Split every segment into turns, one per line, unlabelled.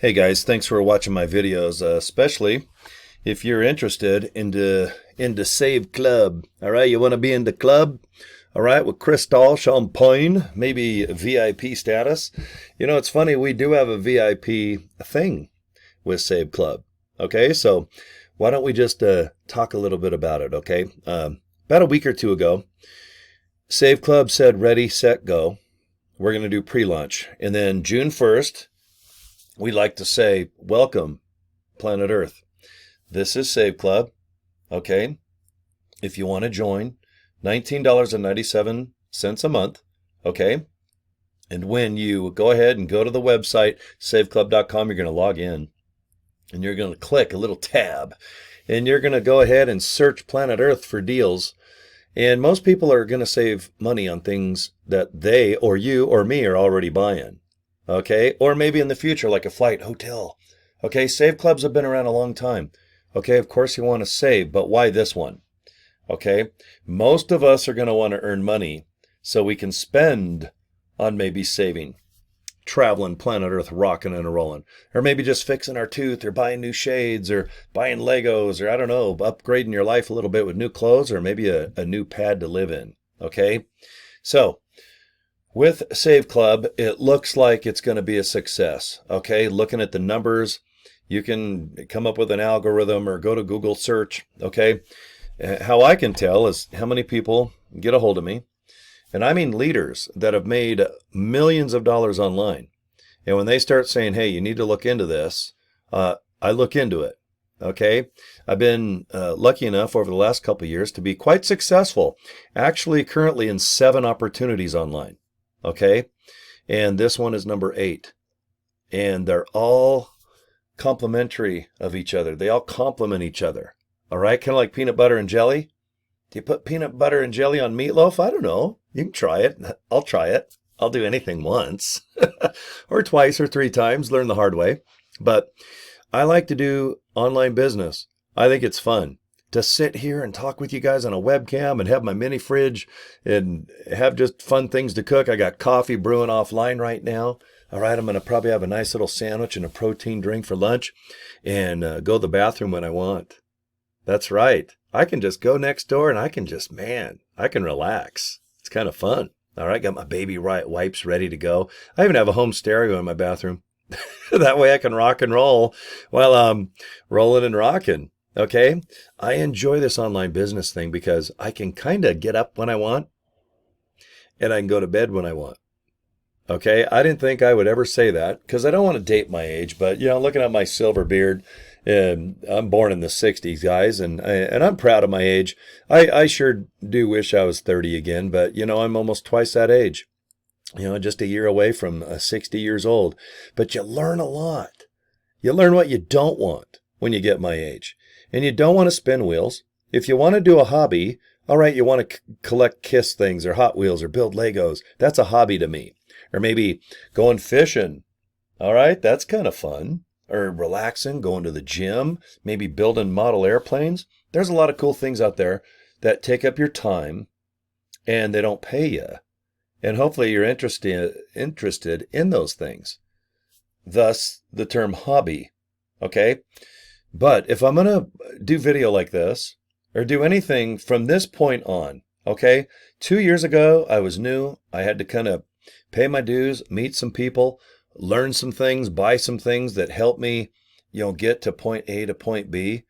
Hey guys, thanks for watching my videos, especially if you're interested into Save Club. All right, you want to be in the club? All right, with Crystal Champagne, maybe VIP status. You know, it's funny, we do have a VIP thing with Save Club. Okay, so why don't we just talk a little bit about it? Okay, about a week or two ago, Save Club said ready, set, go. We're going to do pre-launch, and then June 1st. We'd like to say, welcome, planet Earth. This is Save Club, okay? If you want to join, $19.97 a month, okay? And when you go ahead and go to the website, saveclub.com, you're going to log in. And you're going to click a little tab. And you're going to go ahead and search planet Earth for deals. And most people are going to save money on things that they or you or me are already buying. Okay, or maybe in the future, like a flight, hotel. Okay, save clubs have been around a long time. Okay, of course you want to save, but why this one? Okay, most of us are going to want to earn money so we can spend on maybe saving, traveling planet Earth, rocking and rolling, or maybe just fixing our tooth, or buying new shades, or buying Legos, or I don't know, upgrading your life a little bit with new clothes, or maybe a new pad to live in. Okay, so with Save Club, it looks like it's going to be a success. Okay, looking at the numbers, you can come up with an algorithm or go to Google search. Okay, how I can tell is how many people get a hold of me, and I mean leaders that have made millions of dollars online. And when they start saying, hey, you need to look into this, I look into it. Okay, I've been lucky enough over the last couple of years to be quite successful, actually currently in 7 opportunities online. Okay, and this one is number 8, and they're all complementary of each other. They all complement each other. All right, kind of like peanut butter and jelly. Do you put peanut butter and jelly on meatloaf? I don't know. You can try it. I'll try it. I'll do anything once or twice or 3 times, learn the hard way. But I like to do online business. I think it's fun to sit here and talk with you guys on a webcam and have my mini fridge and have just fun things to cook. I got coffee brewing offline right now. All right, I'm going to probably have a nice little sandwich and a protein drink for lunch and go to the bathroom when I want. That's right. I can just go next door and I can just, I can relax. It's kind of fun. All right, got my baby wipes ready to go. I even have a home stereo in my bathroom. That way I can rock and roll while I'm rolling and rocking. Okay, I enjoy this online business thing because I can kind of get up when I want and I can go to bed when I want. Okay, I didn't think I would ever say that because I don't want to date my age, but looking at my silver beard, and I'm born in the 60s, guys, and I'm proud of my age. I sure do wish I was 30 again, but I'm almost twice that age. Just a year away from 60 years old. But you learn a lot. You learn what you don't want when you get my age. And you don't want to spin wheels. If you want to do a hobby, all right, you want to collect Kiss things or Hot Wheels or build Legos. That's a hobby to me. Or maybe going fishing. All right, that's kind of fun. Or relaxing, going to the gym, maybe building model airplanes. There's a lot of cool things out there that take up your time and they don't pay you. And hopefully you're interested in those things. Thus, the term hobby. Okay? But if I'm going to do video like this, or do anything from this point on, okay? 2 years ago, I was new. I had to kind of pay my dues, meet some people, learn some things, buy some things that help me, get to point A to point B.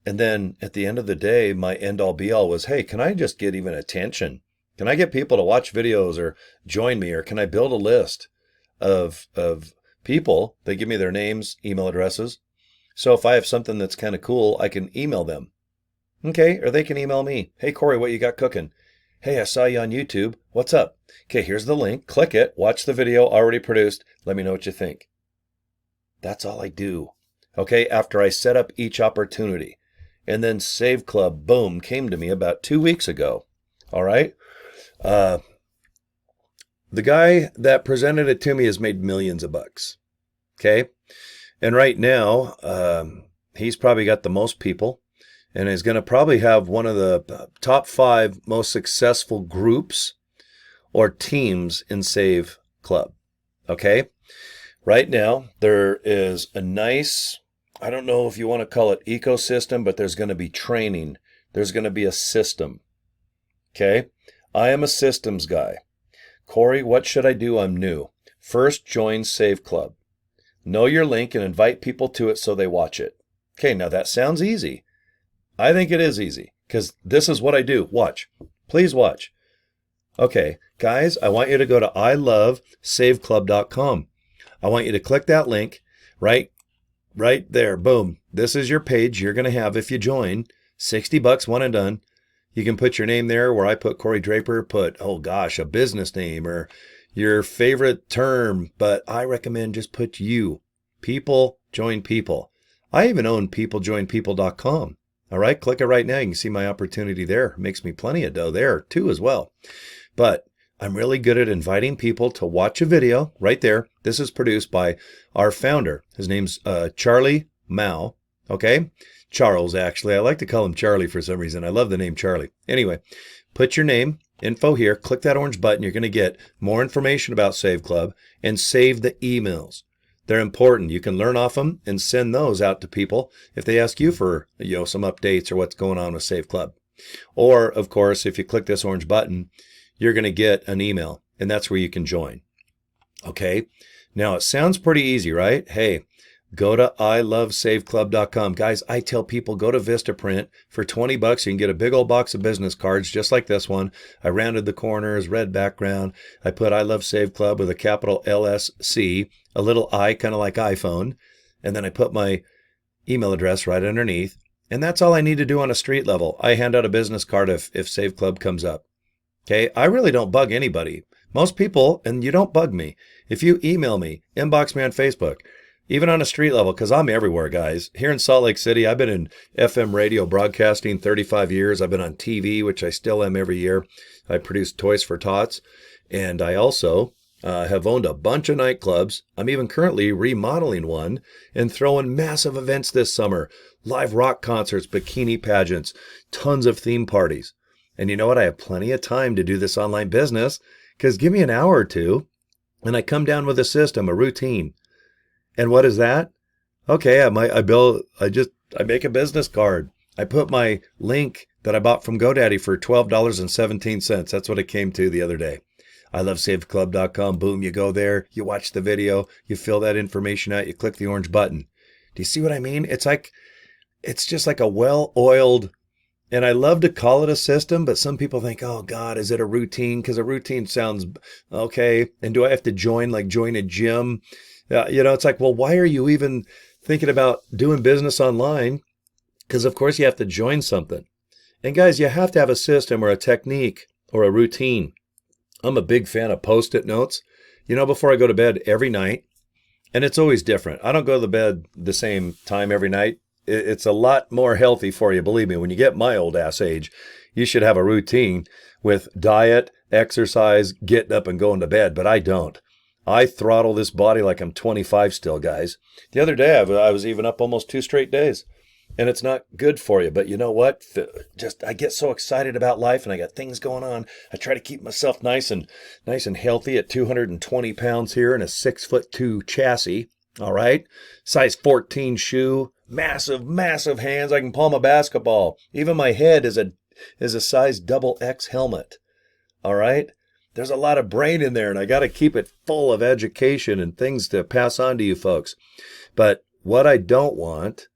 And then at the end of the day, my end all be all was, hey, can I just get even attention? Can I get people to watch videos or join me? Or can I build a list of people? They give me their names, email addresses. So if I have something that's kind of cool, I can email them. Okay, or they can email me. Hey, Cory, what you got cooking? Hey, I saw you on YouTube. What's up? Okay, here's the link. Click it. Watch the video already produced. Let me know what you think. That's all I do. Okay, after I set up each opportunity. And then Save Club, boom, came to me about 2 weeks ago. All right? The guy that presented it to me has made millions of bucks. Okay? And right now, he's probably got the most people and is going to probably have one of the top 5 most successful groups or teams in Save Club. Okay? Right now, there is a nice, I don't know if you want to call it ecosystem, but there's going to be training. There's going to be a system. Okay? I am a systems guy. Cory, what should I do? I'm new. First, join Save Club. Know your link and invite people to it so they watch it. Okay, now that sounds easy. I think it is easy because this is what I do. Watch. Please watch. Okay, guys, I want you to go to ilovesaveclub.com. I want you to click that link right there. Boom. This is your page you're going to have if you join. $60, one and done. You can put your name there where I put Cory Draper, put, oh gosh, a business name or your favorite term, but I recommend just put you. People join people. I even own peoplejoinpeople.com. All right, click it right now. You can see my opportunity there. It makes me plenty of dough there too as well. But I'm really good at inviting people to watch a video right there. This is produced by our founder. His name's Charlie Mao. Okay, Charles, actually. I like to call him Charlie for some reason. I love the name Charlie. Anyway, put your name, info here, click that orange button. You're going to get more information about Save Club and save the emails. They're important. You can learn off them and send those out to people if they ask you for, some updates or what's going on with Save Club. Or, of course, if you click this orange button, you're going to get an email, and that's where you can join. Okay? Now, it sounds pretty easy, right? Hey, go to ilovesaveclub.com. Guys, I tell people go to Vistaprint for $20. You can get a big old box of business cards just like this one. I rounded the corners, red background. I put I Love Save Club with a capital LSC, a little I, kind of like iPhone. And then I put my email address right underneath. And that's all I need to do on a street level. I hand out a business card if Save Club comes up. Okay, I really don't bug anybody. Most people, and you don't bug me. If you email me, inbox me on Facebook, even on a street level, because I'm everywhere, guys. Here in Salt Lake City, I've been in FM radio broadcasting 35 years. I've been on TV, which I still am every year. I produce Toys for Tots. And I also have owned a bunch of nightclubs. I'm even currently remodeling one and throwing massive events this summer. Live rock concerts, bikini pageants, tons of theme parties. And you know what? I have plenty of time to do this online business because give me an hour or two and I come down with a system, a routine. And what is that? Okay, I make a business card. I put my link that I bought from GoDaddy for $12.17. That's what it came to the other day. ilovesaveclub.com. Boom, you go there, you watch the video, you fill that information out, you click the orange button. Do you see what I mean? It's just like a well-oiled, and I love to call it a system, but some people think, oh God, is it a routine? Because a routine sounds okay. And do I have to join a gym? It's like, well, why are you even thinking about doing business online? Because of course you have to join something. And guys, you have to have a system or a technique or a routine. I'm a big fan of Post-it notes, before I go to bed every night. And it's always different. I don't go to bed the same time every night. It's a lot more healthy for you. Believe me, when you get my old ass age, you should have a routine with diet, exercise, getting up and going to bed. But I don't. I throttle this body like I'm 25 still, guys. The other day, I was even up almost 2 straight days. And it's not good for you. But you know what? I get so excited about life and I got things going on. I try to keep myself nice and healthy at 220 pounds here and a 6'2" chassis. All right. Size 14 shoe. Massive, massive hands. I can palm a basketball. Even my head is a size XX helmet. All right. There's a lot of brain in there, and I got to keep it full of education and things to pass on to you folks. But what I don't want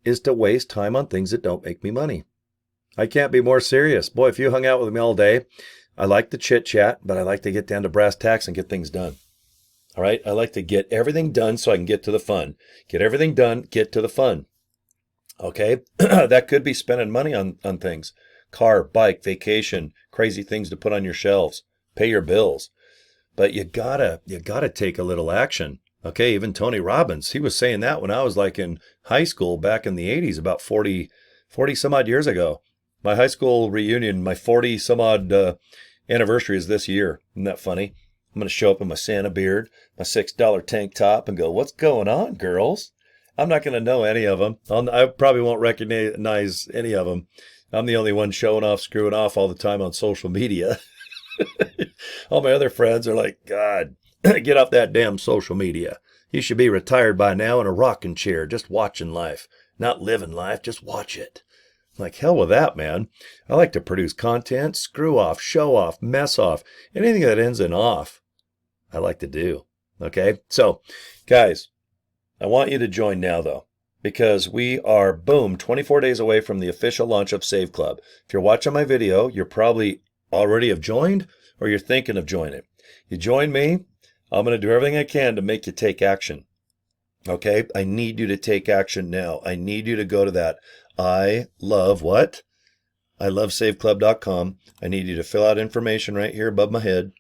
is to waste time on things that don't make me money. I can't be more serious. Boy, if you hung out with me all day, I like to chit chat, but I like to get down to brass tacks and get things done. All right. I like to get everything done so I can get to the fun. Get everything done, get to the fun. Okay. That could be spending money on things. Car, bike, vacation, crazy things to put on your shelves, pay your bills. But you gotta take a little action. Okay. Even Tony Robbins, he was saying that when I was like in high school back in the 80s, about 40 some odd years ago. My high school reunion, my 40 some odd anniversary is this year. Isn't that funny? I'm going to show up in my Santa beard, my $6 tank top, and go, what's going on, girls? I'm not going to know any of them. I probably won't recognize any of them. I'm the only one showing off, screwing off all the time on social media. All my other friends are like, God, get off that damn social media. You should be retired by now in a rocking chair, just watching life. Not living life, just watch it. Like, hell with that, man. I like to produce content, screw off, show off, mess off. Anything that ends in off, I like to do. Okay? So, guys, I want you to join now, though, because we are, boom, 24 days away from the official launch of Save Club. If you're watching my video, you're probably already have joined or you're thinking of joining. You join me, I'm going to do everything I can to make you take action. Okay? I need you to take action now. I need you to go to that. I love what? I love saveclub.com. I need you to fill out information right here above my head.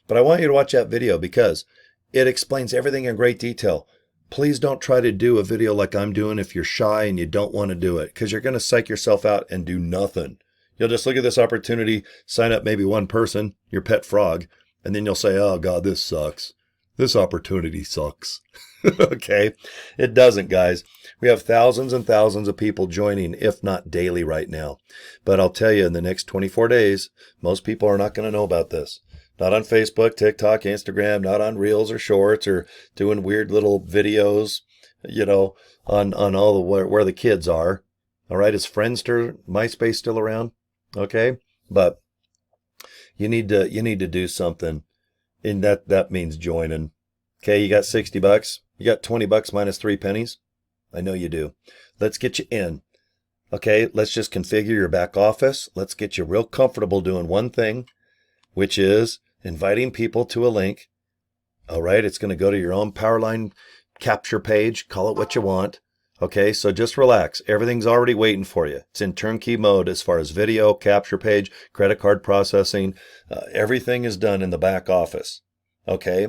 But I want you to watch that video because it explains everything in great detail. Please don't try to do a video like I'm doing if you're shy and you don't want to do it, because you're going to psych yourself out and do nothing. You'll just look at this opportunity, sign up maybe one person, your pet frog, and then you'll say, oh God, this sucks. This opportunity sucks. Okay? It doesn't, guys. We have thousands and thousands of people joining, if not daily right now. But I'll tell you, in the next 24 days, most people are not going to know about this. Not on Facebook, TikTok, Instagram, not on Reels or Shorts or doing weird little videos, you know, on all the where the kids are. All right? Is Friendster, MySpace still around? Okay? But you need to do something. And that means joining. Okay, you got $60. You got $20 minus 3 pennies. I know you do. Let's get you in. Okay, let's just configure your back office. Let's get you real comfortable doing one thing, which is inviting people to a link. All right, it's going to go to your own Powerline capture page. Call it what you want. Okay, so just relax. Everything's already waiting for you. It's in turnkey mode as far as video, capture page, credit card processing. Everything is done in the back office. Okay,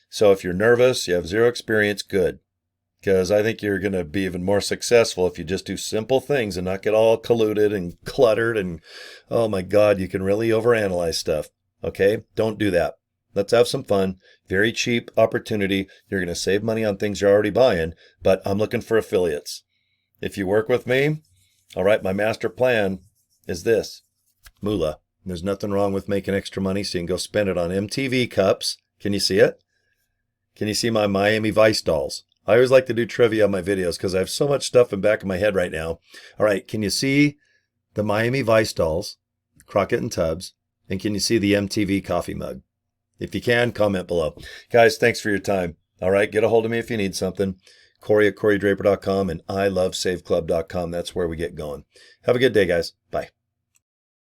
so if you're nervous, you have zero experience, good. Because I think you're going to be even more successful if you just do simple things and not get all colluded and cluttered and, oh my God, you can really overanalyze stuff. Okay? Don't do that. Let's have some fun. Very cheap opportunity. You're going to save money on things you're already buying, but I'm looking for affiliates. If you work with me, all right, my master plan is this. Moolah. There's nothing wrong with making extra money, so you can go spend it on MTV cups. Can you see it? Can you see my Miami Vice dolls? I always like to do trivia on my videos because I have so much stuff in the back of my head right now. All right, can you see the Miami Vice dolls, Crockett and Tubbs, and can you see the MTV coffee mug? If you can, comment below. Guys, thanks for your time. All right, get a hold of me if you need something. Cory at CoryDraper.com and I love SaveClub.com. That's where we get going. Have a good day, guys. Bye.